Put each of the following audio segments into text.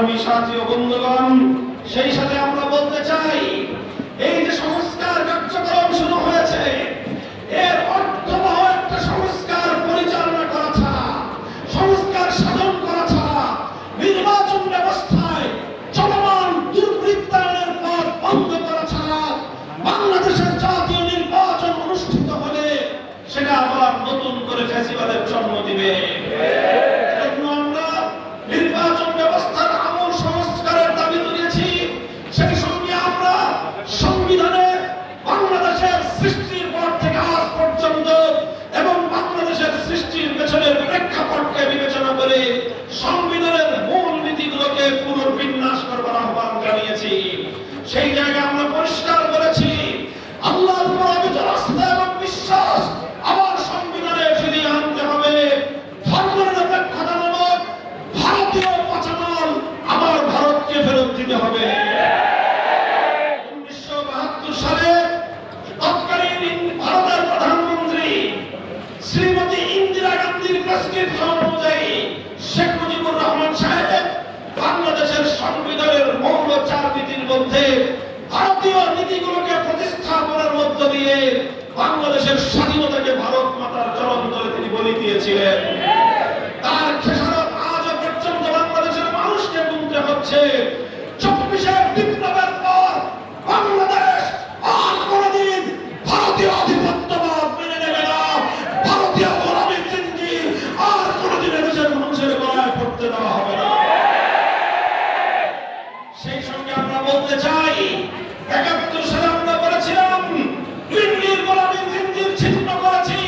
সংগ্রামী সাথী ও বন্ধুগণ, সেই সাথে আমরা বলতে চাই, এই যে সংস্কার কার্যক্রম শুরু হয়েছে, এর অর্থবহ একটা সংস্কার পরিচালনা করা ছাড়া, সংস্কার সাধন করা ছাড়া, নির্বাচন ব্যবস্থায় চলমান দুর্বৃত্তায়নের পথ বন্ধ করা ছাড়া বাংলাদেশের জাতীয় নির্বাচন অনুষ্ঠিত হলে সেটা আবার নতুন করে ফ্যাসিবাদের জন্ম দিবে। নির্বাচন ব্যবস্থার আমূল সংস্কারের দাবি তুলেছি। সেই সঙ্গে আমরা সংবিধানে বাংলাদেশের সৃষ্টির পর থেকে আজ পর্যন্ত এবং বাংলাদেশের সৃষ্টির পেছনের প্রেক্ষাপটকে বিবেচনা করে সংবিধানের মূল নীতিগুলোকে পুনর্বিন্যাস করবার আহ্বান জানিয়েছি। সেই জায়গায় আমরা পরিষ্কার বলেছি, আল্লাহর উপর অবিচল আস্থা এবং বিশ্বাস আবার সংবিধানে ফিরিয়ে আনতে হবে। ধর্মনিরপেক্ষতা নামক ভারতীয় পচামাল আবার ভারতকে ফেরত দিতে হবে। 1972 সালে তৎকালীন ভারতের প্রধানমন্ত্রী শ্রীমতী ইন্দিরা গান্ধীর প্রেসক্রিপশন অনুযায়ী শেখ মুজিবুর রহমান সাহেব বাংলাদেশের সংবিধানের মৌল 4 নীতির মধ্যে ভারতীয় নীতিগুলোকে প্রতিস্থাপনের মধ্য দিয়ে বাংলাদেশের স্বাধীনতাকে ভারত মাতার চরণ তলে তিনি বলি দিয়েছিলেন। তার খেসারত আজও পর্যন্ত বাংলাদেশের মানুষকে গুনতে হচ্ছে। 24 বিপ্লবের পর বাংলাদেশ আর কোনদিন ভারতীয় আধিপত্যবাদ মেনে নেবে না, ভারতীয় গোলামীর জিঞ্জির আর কোনদিন দেশের মানুষের গলায় পড়তে দেওয়া হবে না। সেই সঙ্গে আমরা বলতে চাই, 71 সালে আমরা বলেছিলাম দিল্লির গোলামীর জিঞ্জির ছিন্ন করেছি,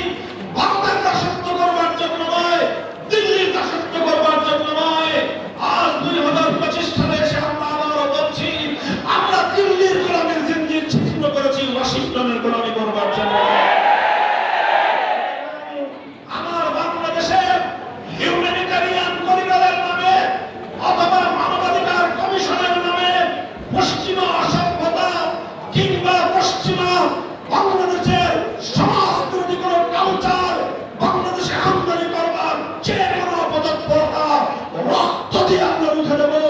ভারতের দাসত্ব করবার জন্য নয়, দিল্লির দাসত্ব করবার জন্য নয়। আজ 2025 সালে এসে আমরা আবারও বলছি, আমরা দিল্লির গোলামীর জিঞ্জির ছিন্ন করেছি, ওয়াশিংটনের গোলামী করবার জন্য। আমার বাংলাদেশে হিউম্যানিটারিয়ান করিডোরের নামে অথবা মানবাধিকার কমিশনের নামে পশ্চিমা অসভ্যতা কিংবা পশ্চিমা বাংলাদেশের সমাজবিরোধী কোনো কালচার বাংলাদেশে আমদানি করবার যে কোনো অপতৎপরতা রক্ত দিয়ে আমরা রুখে দেবো।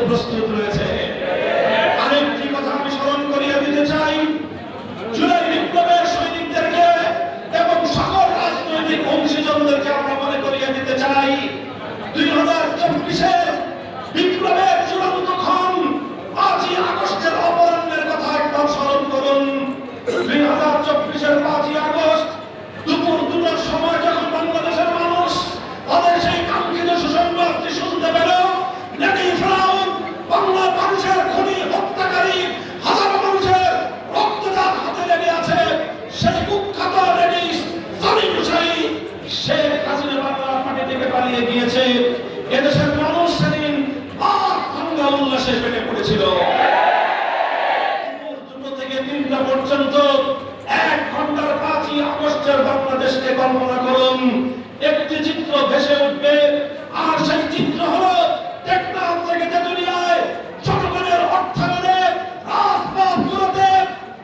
প্রস্তুত রয়েছে। আরেকটি কথা আমি স্মরণ করিয়ে দিতে চাই, জুলাই বিপ্লবের সৈনিকদেরকে এবং সকল রাজনৈতিক অংশীজনদেরকে আমরা মনে করিয়ে দিতে চাই, 2024 বিপ্লবের চূড়ান্ত ক্ষণ 5ই আগস্টের অপরাহ্নের কথা একবার স্মরণ করুন। 2024 5ই আগস্ট দুপুর 2টার সময় যখন বাংলাদেশের মানুষ তাদের সেই কাঙ্ক্ষিত সুসংবাদটি শুনতে পেল, বাংলার মানুষের খুনি হত্যাকারী হাজারো মানুষের রক্তদান হাতে লেগে আছে, সেই কুখ্যাত লেডিস জালিম শাহী শেখ হাসিনা বাংলার মাটি থেকে পালিয়ে গিয়েছে। এদেশের মানুষ সেদিন আর দাঙ্গা উল্লাসে ফেটে পড়েছিল। 2 থেকে 3টা পর্যন্ত 1 ঘন্টার 5ই আগস্টের বাংলাদেশকে কল্পনা করুন। একটি চিত্র ভেসে উঠবে, আর সেই চিত্র হলো টেকনাফ থেকে তেতুলিয়ায় জনগণের অর্থায়নে রাজপথগুলোতে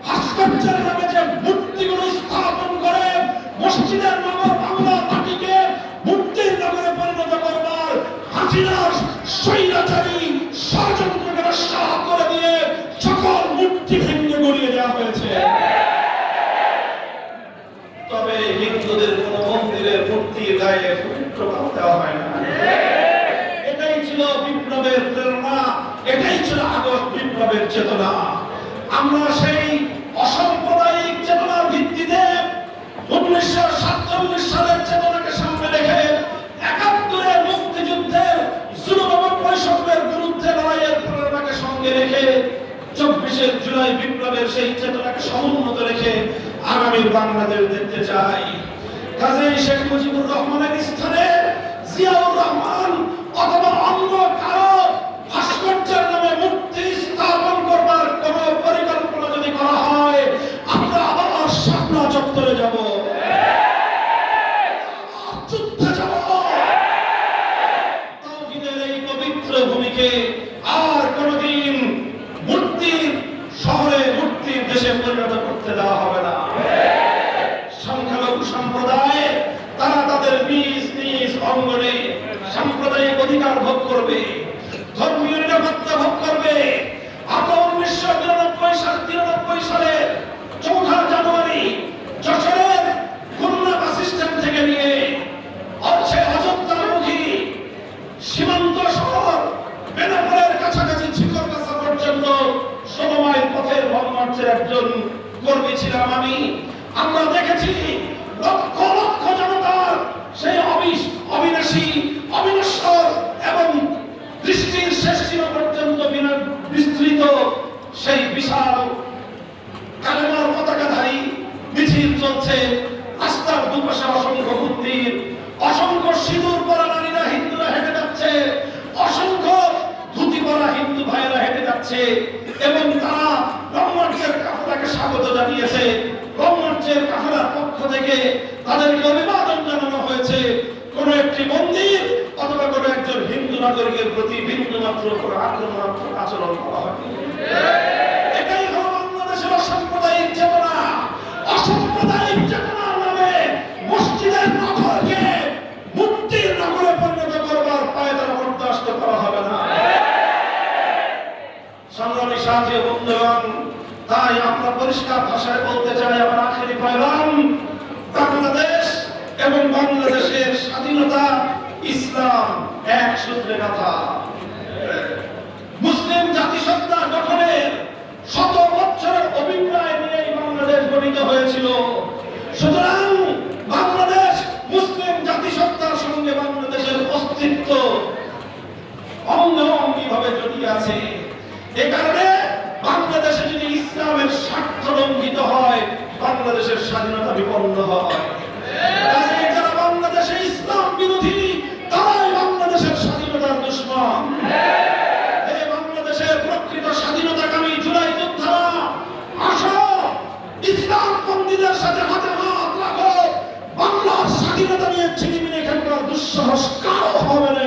ভাস্কর্যের নামে যে মূর্তিগুলো স্থাপন করে মসজিদের নগর বাংলা মাটিকে মূর্তির নগরে পরিণত করবার হাসিনার স্বৈরাচারী ষড়যন্ত্রকে নস্যাৎ করে দিয়ে সকল মূর্তি ভেঙে গড়িয়ে দেওয়া হয়েছে। তবে হিন্দুদের কোন মন্দিরের মূর্তির গায়ে পবিত্র দেওয়া হয় না। এটাই ছিল বিপ্লবের প্রেরণা, এটাই ছিল আগস্ট বিপ্লবের চেতনা। আমরা সেই অসাম্প্রদায়িক চেতনার ভিত্তিতে 1947 সালের চেতনাকে সামনে রেখে 71-এর মুক্তিযুদ্ধের জুলুম এবং আগামীর বাংলাদেশ দেখতে চাই। কাজেই শেখ মুজিবুর রহমানের স্থানে জিয়াউর রহমান অথবা অন্য কারো ভাস্কর্যের নামে মূর্তি স্থাপন করবার কোন পরিকল্পনা যদি করা হয়, আমরা আবার শাপলা চত্বরে যাব, যুদ্ধে যাব। তাওহীদের এই পবিত্র ভূমিকে আর কোনদিন মূর্তির শহরে, মূর্তির দেশে পরিণত করতে দেওয়া হবে না। সংখ্যালঘু সম্প্রদায় তারা তাদের নিজ নিজ অঙ্গনে সাম্প্রদায়িক অধিকার ভোগ করবে, ধর্মীয় নিরাপত্তা ভোগ করবে। আমরা 1993 সালে 4 জানুয়ারি যশোরের খুলনা বাস স্ট্যান্ড থেকে নিয়ে অযোধ্যামুখী সীমান্ত শহর বেনাপোলের কাছাকাছি ঝিকরগাছা পর্যন্ত 16 মাইল পথের লং মার্চের একজন কর্মী ছিলাম আমি। আমরা দেখেছি লক্ষ লক্ষ জনতার সেই অবিনাশী, অবিনশ্বর এবং দৃষ্টির শেষ সীমা পর্যন্ত বিস্তৃত সেই বিশাল কালেমার পতাকাধারী মিছিল চলছে। রাস্তার দুপাশে অসংখ্য মন্দির, অসংখ্য সিঁদুর পরা নারীরা, হিন্দুরা হেঁটে যাচ্ছে, অসংখ্য ধুতি পরা হিন্দু ভাইয়েরা হেঁটে যাচ্ছে এবং তারা লং মার্চের কাফেলাকে স্বাগত জানিয়েছে। লং মার্চের কাফেলার পক্ষ থেকে তাদেরকে অভিবাদন জানানো হয়েছে। কোন একটি মন্দির অথবা কোন একজন হিন্দু নাগরিকের প্রতি বিন্দুমাত্র কোন আক্রমণাত্মক আচরণ করা হয়নি। এটাই হলো বাংলাদেশের অসাম্প্রদায়িক চেতনা। অসাম্প্রদায়িক চেতনার নামে মসজিদের নগরকে মূর্তির নগরে পরিণত করবার পায়তারা বরদাস্ত করা হবে না। সংগ্রামী সাথী ও বন্ধুগণ, তাই আমরা পরিষ্কার ভাষায় বলতে চাই, আমার আখেরি পয়গাম, বাংলাদেশ এবং বাংলাদেশের স্বাধীনতা ইসলাম এক সূত্রে গাঁথা। মুসলিম জাতিসত্তা গঠনের 100 বছরের অভিপ্রায় নিয়ে বাংলাদেশ গঠিত হয়েছিল। সুতরাং বাংলাদেশ মুসলিম জাতিসত্তার সঙ্গে বাংলাদেশের অস্তিত্ব অঙ্গাঙ্গিভাবে জড়িয়ে আছে। এ কারণে বাংলাদেশে যদি ইসলামের স্বার্থ লঙ্ঘিত হয়, বাংলাদেশের স্বাধীনতা বিপন্ন হয়। যারা বাংলাদেশে ইসলাম বিরোধী, তারাই বাংলাদেশের স্বাধীনতার দুশমন। এই বাংলাদেশের প্রকৃত স্বাধীনতাকামী জুলাই যোদ্ধারা, আসো ইসলাম বন্দীদের সাথে হাতে হাত রাখো। বাংলার স্বাধীনতা নিয়ে ছিনিমিনি খেলবার দুঃসাহস কারো হবে না।